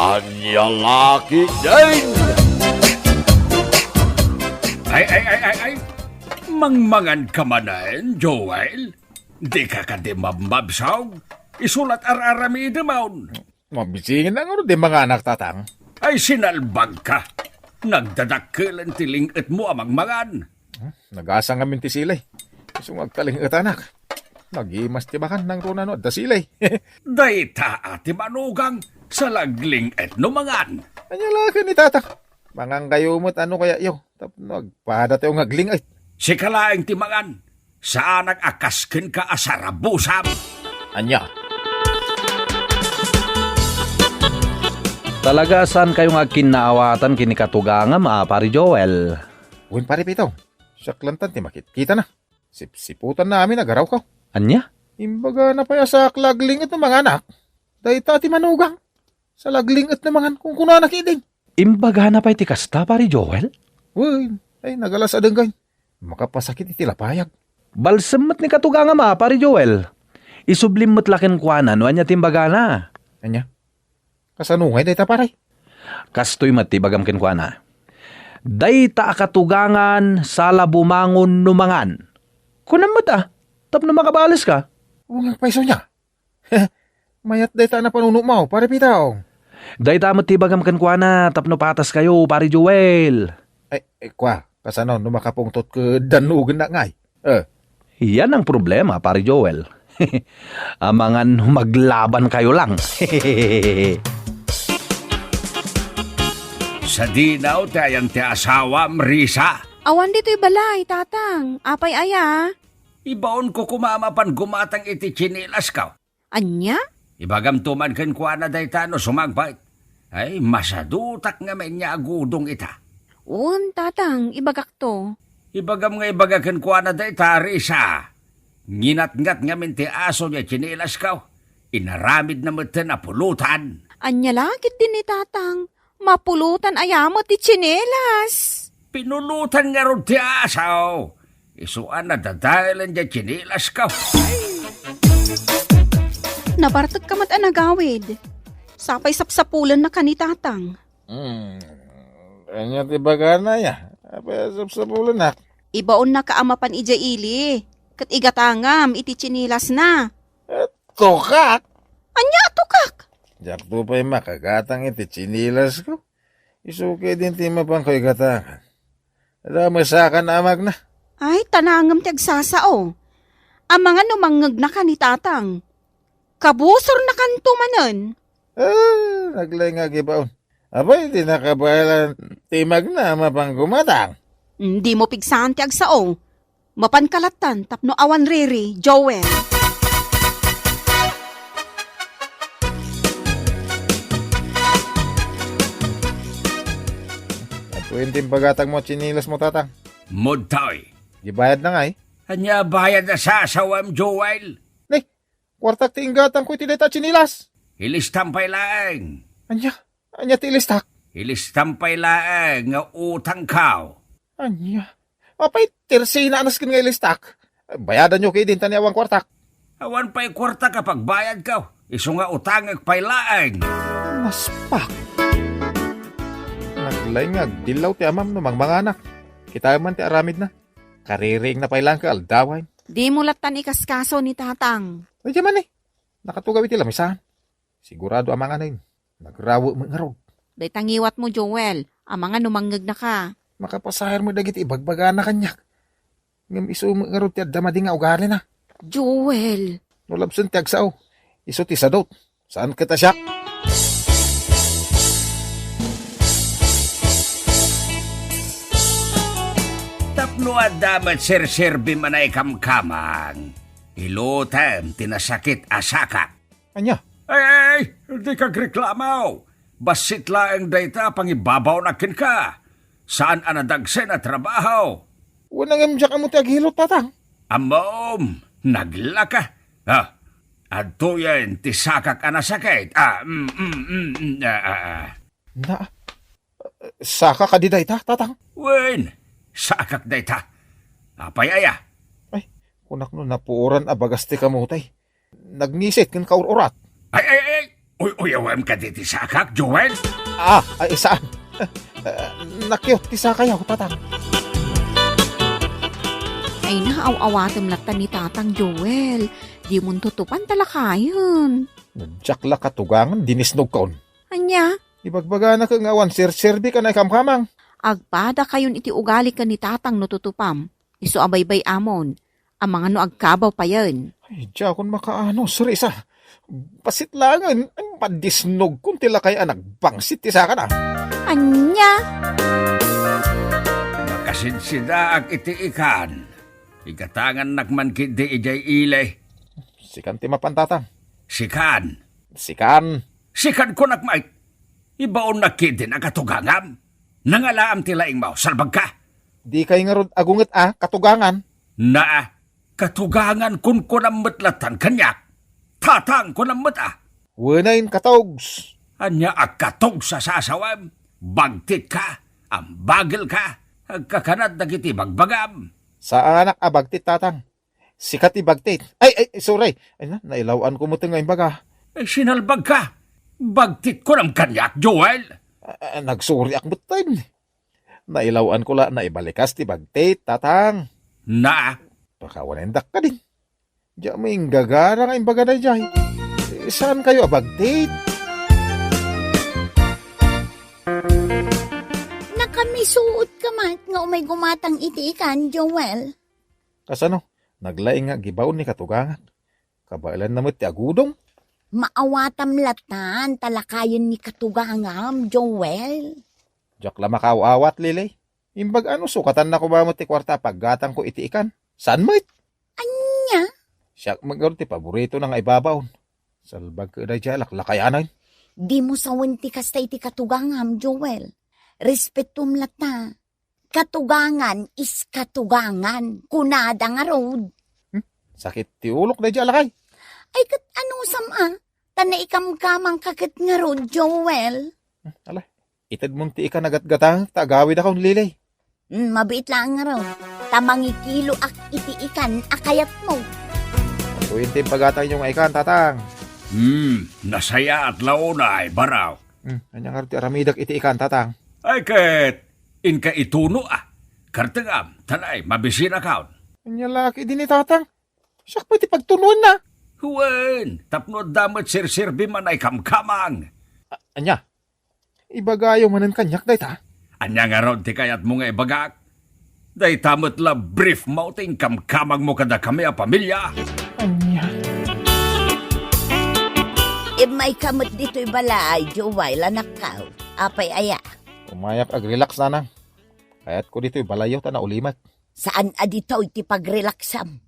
Anya laki din! Ay! Mangmangan ka manan, Joel? Di ka di mabmabsaw? Isulat ararami demon. Mabisingin na nga di mga anak tatang. Ay sinalbag ka. Nagdadakkelan tilingat mo amang mangan. Nag-asang kami ti silay. Gusto magtalingat anak. Nag-imas tibakan ng runano at da silay. Dayta ati manugang sa lagling et numangan. Anya laki ni tatang. Mangang kayo mo't ano kaya yo. Nagpada tayo ngagling ay. Si kalaeng timangan. Saan nag-akaskin ka asarabusam? Anya. Talaga saan kayong agkinaawatan kinikatuganga pari Joel? Uwin pare pitaw. Saklantan ti makit. Kita na. Siputan namin nagaraw ka. Anya? Imbaga na pa sa laglingit ng mga anak. Dahita ti manugang. Sa laglingit ng mga kung kuna nakiding. Imbaga na pa'y tikasta pari Joel? Uy, ay nagalas adengay. Makapasakit iti lapayag. Balsamot ni katuganga pari Joel. Isublimot lakin kuanan no anya timbaga na. Anya? Kasanungay dayta paray. Kastoy matibagam ken kuana. Dayta akatugangan sala bumangon numangan. Kunam mo ta, tapno makabalis ka. Ungang paiso niya. Mayat dayta na panuno mo, pare pitaw. Dayta matibagam ken kuana, tapno patas kayo pari Joel. Ay, kwa, kasano numakapungtot ke danugan na ngay. Yan ang problema pari Joel. Amangan maglaban kayo lang. Sa dinaw tayang ti asawa, Marisa. Awan dito'y balay, tatang. Apay aya. Ibaon ko kumamapan gumatang iti chinilas ka. Anya? Ibagam tuman ken kuana dayta no sumagbait. Ay, masadutak nga may niya agudong ita. Un, tatang, ibagak to. Ibagam nga ibagakan kuana dayta, Risa. Nginat-ngat nga minti aso niya chinilas ka. Inaramid na mata na pulutan. Anya lagit din ni tatang. Mapulutan ayamo ti tsinelas. Pinulutan nga ron ti asaw. Isuan na dadahilan niya chinilas ka. Nabartag ka mat anagawid. Sapay sapsapulan na ka ni tatang. Anya ti baga na ya. Apa sapsapulan na. Ibaon na kaamapan ija ili. Kat igatangam iti tsinelas na. Tokak! Anya tukak? Jakto pa'y makagatang iti chinilas ko. Isuke din ti mapang ko'y gatangan. Ramasakan amag na. Ay, tanangam ti agsasao. Ang mga numangag na ka ni tatang. Kabusor na kanto manen. Naglay nga gibaon. Abay, di nakabayalan timag na mapang gumatang. Hindi mo pigsahan ti agsao. Mapankalatan tapno awan riri, Joel. Puwintin pagatag mo chinilas mo tatang. Mudtoy. Gibayad na nga eh. Anya bayad na sa asawam, Joel. Kwartak ti inggatang ko'y tilita chinilas. Ilistampay laeng. Anya ti ilistak. Ilistampay laeng nga utang kao. Anya. Apay, tirsina anas kin nga ilistak. Bayadan nyo kayo din taniawang kwartak. Awan pa'y kwarta kapag bayad ka. Isu nga utang pay laeng. Maspak. Naglay nga, dilaw ti amam no mga anak. Kita man ti aramid na. Kariring na pailang ka aldawan. Di mo latan ikaskaso ni tatang. Ay, man eh. Nakatugaw iti lamisahan. Sigurado ang mga yun. Nagrawo mo nga ron. Day tangiwat mo, Joel. Ang mga numangag na ka. Makapasahar mo dagiti ibagbaga na kanyak. Ngam iso mo nga ron ti adama di nga ugali na. Joel. Nulabsan ti agsaw. Iso ti sadot. Saan kita siya? Tapno adamat sir-sirbi manay kamkamang. Ilutem tinasakit asaka. Anya? Ay, di ka reklamaw. Basit laeng dayta pangibabaw na kin ka. Saan anadagsen na trabaho? Wala nga siya kamuti aghilot tatang. Amom, naglaka. Adto yan, tisakak anasakit. Na, saka ka di dayta, tatang. Wen, sakak dayta. Apay aya. Kunak no napuoran abagasti kamutay. Nagnisit kan kaururat. Ay, Uyawam ka diti sakak, Joel? Ay, saan? Nakyot, tisa kayo, tatang. Ay naaw-awatam lata ni Tatang Joel. Di mo tutupan talakayan. Nadyak katugangan, dinisnog kaon. Anya, Ibagbaga na kang awan, sir-serbi ka na ikamkamang. agpada kayon iti ugali ka ni Tatang no tutupam. Iso abaybay amon. Ang mga no agkabaw pa yan. Ay, diya kung makaano, Risa. Pasit langan, ay padisnog kung tila kaya nagbangsit tisa ka na. Anya, Makasinsidaag iti ikan. Ikatangan nakman kidi ijay ilay. Sikan ti mapantatang. Sikan. Sikan. Sikan ko nakmait. Ibaon na kidi na katugangam. Nangalaam tilaing mau, salbag ka. Di kay nga rod agunget katugangan. Na, katugangan kun ko ng matlatan kanyak. Tatang ko ng mata. Wanain katogs. Anya agkatog sa sasawam. Bagtit ka. Ang bagel ka. Agkakanat na kiti bagbagam. Sa anak abagtit tatang. Sikat ibagtit. Ay, sorry. Ay na, nailawan ko mo ito ngayon baga. Sinalbag ka. Bagtit ko ng kanyak, Joel. Nagsuri ak mo time. Nailawan ko la na ibalikas ti bagtit tatang. Na, Pakawanendak ka din. Diya may gagara nga imbaga na dyan. Saan kayo abagtit? Nakamisuot ka mat nga umay gumatang iti ikan, Joel. Kasano? Naglaing nga gibaw ni katugangan. Kabailan na mo ti agudong. Maawatam latan, talakayan ni katugangam, Joel. Diyak la makaawat lilay. Imbag ano sukatan na ko ba mo ti kwarta paggatang ko iti ikan? Saan mo it? Anya? Siya magkaroon ti paborito na nga ibabaon. Salbag ka na dyan, laklakayanan. Di mo sawin ti kastay ti katugangam, Joel. Respetum lata. Katugangan is katugangan. Kunada nga road. Sakit ti ulok na dyan, lakay. Ay kat ano sama? Tana ikamkamang kakit nga road, Joel. Alay, itad mong ti ikan nagatgatang, tagawid akong lilay. Mabait lang nga road. Tamangi kilo ak iti ikan, akayat mo. Tuwin ti pagatang yung ikan, tatang. nasaya at launay, baraw. Anyang arti aramidak iti ikan, tatang. Ay ket, inka ituno Kartagam, tanay, mabisina kaon. Anyang laki din ni tatang. Siyak pa ti pagtunuan na. Huwen, tapno damat sir-sirbi man ay kamkamang. Anya, ibagayo manan kanyak day ta. Anya nga ron ti kayat mo nga ibagak. Day tamot la brief mo ting kamkamang mo kada kami a pamilya. Anya. May kamot dito'y balay, Joel, anak ka. Apay aya. Umayak ag-relax na nang. Kaya't ko dito'y balayaw ta na ulimat. Saan adito'y ti pagrelaksam?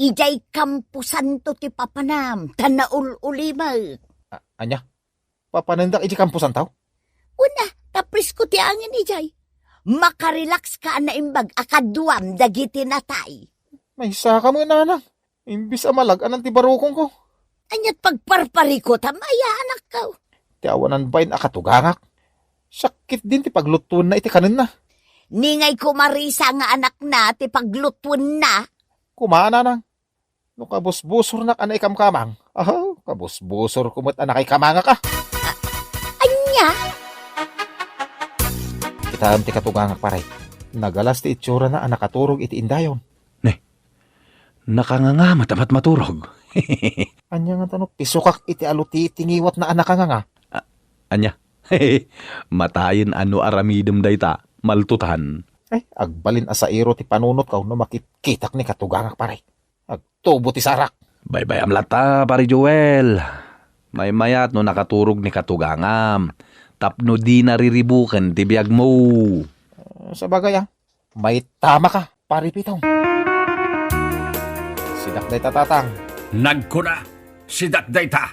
Ijay kampusan to ti papanam, tanaul ulimag. Anya, papanandak iti kampusan tao? Una, tapris ko ti angin ijay. Makarelax ka na imbag, akaduam dagiti natay. May saka mo na nang. Imbis amalag anang ti barukong ko. Anyat pagparpari ko, tamaya anak ka. Ti awanan bayin akatugangak. Sakit din ti paglutun na iti kanin na. Ningay ko marisa nga anak na, ti paglutun na. Kumana nang. No kabusbusor na anay kamkamang. Kabusbusor kumot anakay kamanga ka. Anya? Itaam ti katugangak paray. Nagalas ti itsura na anakaturog iti indayon. Nakanganga matamat maturog. Anya nga tanong, pisukak iti aluti tingiwat na anak nga. Anya, matayin ano aramidem dayta, maltutan. Ay, agbalin asairo ti panunot kaw no makikitak ni katugangak paray. Agtubo ti sarak. Bye-bye amlata, pare Joel. May mayat no nakaturog ni katugangam. Tapno di nariribukan ti biyag mo. Sa bagay may tama ka, pari pitong. Sidak day tatang. Nagkuna, sidak dayta.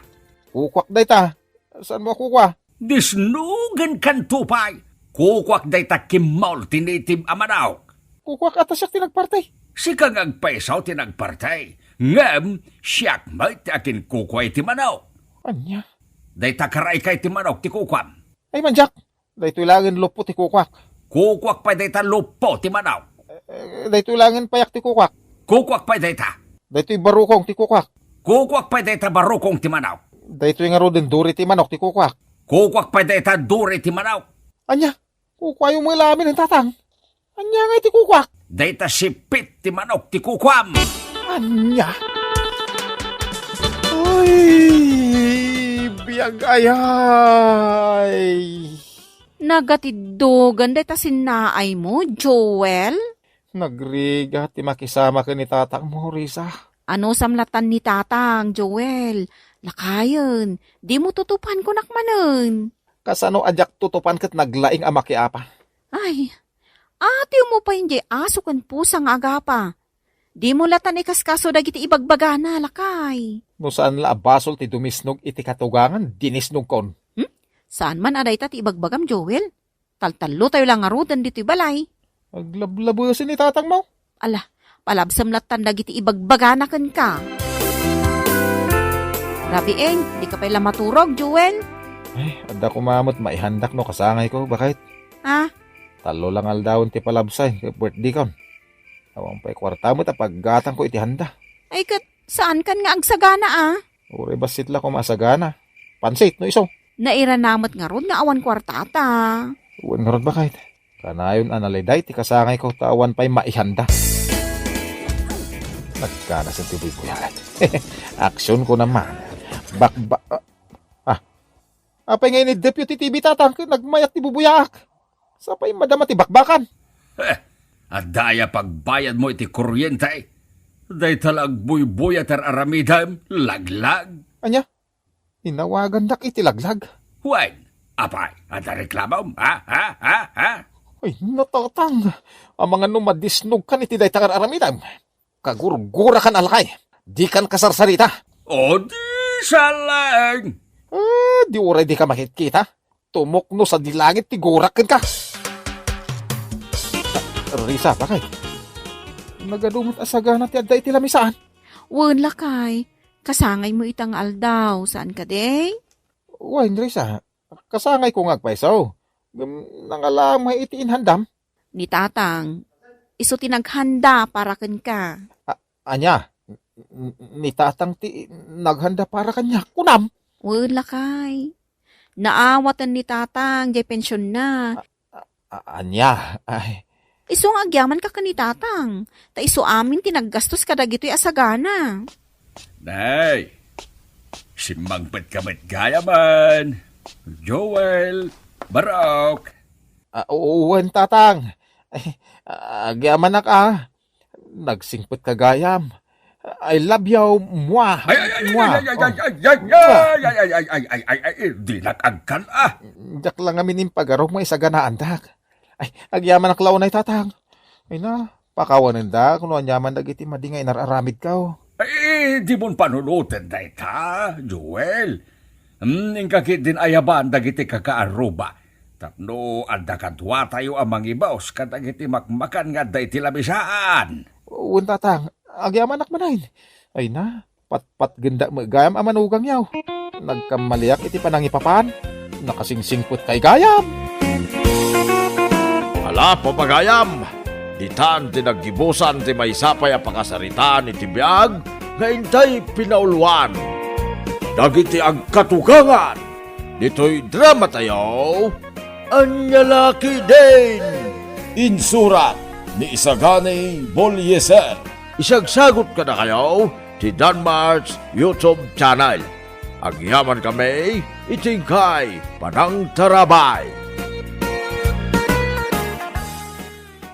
Kukwak day ta. Saan mo kukwa? Disnugan kan tupay. Kukwak dayta kimaul tinitib amanaw. Kukwak ata siya tinagpartay. Si kang agpaisaw tinagpartay. Ngam, siyak may ti akin kukway ti manaw. Anya? Dayta karay kay ti manaw ti kukwam. Ay manjak. Daytoy langin lupo ti kukwak. Kukwak pa dayta lupo ti manaw. Daytoy langin payak ti kukwak. Kukwak pa dayta. Daytoy barukong ti kukwak. Kukwak pa dayta barukong ti manaw. Dahito yung nga ro din duri ti manok ti kukwak. Kukwak pa day ta duri ti manaw. Anya, kukwa yung mga lamin ng tatang. Anya nga ti kukwak. Day ta sipit ti manok ti kukwam. Anya? Ay, biyagayay. Nagatidugan day ta sinaay mo, Joel? Nagriga ti makisama ka ni tatang mo, Risa. Ano samlatan ni tatang, Joel? Lakayon, di mo tutupan ko nakmanon. Kasano ajak tutupan kat naglaing ama ki apa. Ay, ate mo pa hindi aso kan pusang agapa. Di mo latan ikaskaso dagiti ibagbagana, lakay. No saan la basol ti dumisnog iti katugangan, dinisnog kon. Saan man aday ta ti ibagbagam, Joel? Taltalo tayo lang arudan dito'y balay. Aglablabusin ni tatang mo. Ala, palabsam latan dagiti ibagbagana kan ka. Rabi eng, di ka pala maturog, Joel. Ay, adda kumamot maihandak no kasangay ko, bakit? Ha? Talo lang aldawon ti palabsay, kay birthday kon. Awang pa'y kwarta mo tapaggatang ko iti handa. Ay kat, saan kan nga agsagana ah? Uri basit la ko masagana. Pansit no iso. Nairanamot nga ron nga awan kwartata. Uwan nga ron bakit? Kanayon analiday ti kasangay ko tawan pa'y maihanda. Nagkana sa tibuy buyan. Aksyon ko naman. Apay ngayon ni Deputy TV tatang nagmayat ti bubuyak. Sa pa'y madama ti bakbakan. At daya pagbayad mo iti kuryente. Day talag buy-buy at aramidam, laglag. Anya? Inawagan dak iti laglag. Wen, apay, at reklamom, ha? Ay, natatang. Ang mga numadisnog kan iti day tangar aramidam. Kagurgura kan alakay. Di kan kasarsarita. O di salang. Di uray di ka makikita. Tumukno sa dilangit ti gurak ka. Risa, bakit? Nagadumot asagana ti adda iti lamisaan. Wen lakay, kasangay mo itang aldaw. Saan ka day? Wain, Risa. Kasangay ko ngagpaisaw. Nangalang may iti inhandam. Ni tatang, iso tinaghanda para kan ka. Anya, ni tatang ti naghanda para kanya. Kunam. Wen lakay. Naawatan ni tatang, jay pensyon na. Anya, ay. Iso nga agyaman ka ni tatang. Ta iso amin tinaggastos ka dagito'y asagana. Nay, simangpet kamet gaya man. Joel, Barok. Uwan, tatang. Ay, agyaman na ka. Nagsingpet ka gayam. I love you, mwah. Di nakagkan ah. Jak lang amin yung pagarong mo isaganaan, dak. Ay, agyaman ang klaunay, tatang. Ay na, pakawanan da, kung anyaman dagiti madingay nararamid ka. Ay, di mon panunutin da ita, Joel. Ingkakit din ayaban dagiti kakaaruba. Tapno, anda kadwa tayo amang ibaos kadagiti makmakan nga da iti labisaan. Uwan, tatang, agyaman akmanayin. Ay na, pat ganda magayam amanugang yaw. Nagkamaliak iti panangipapan. Nakasingsingput kay gayam. Ala, papagayam! Ditan tinaggibusan ti may sapay a pakasaritaan iti biag nga intay pinauluan. Dagiti agkatugangan. Dito'y drama tayo. Anyalaki din! Insurat ni Isagani Bolyeser. Isagsagot ka na kayo ti Danmar's YouTube channel. Agyaman kami, itingkay Panang Tarabay.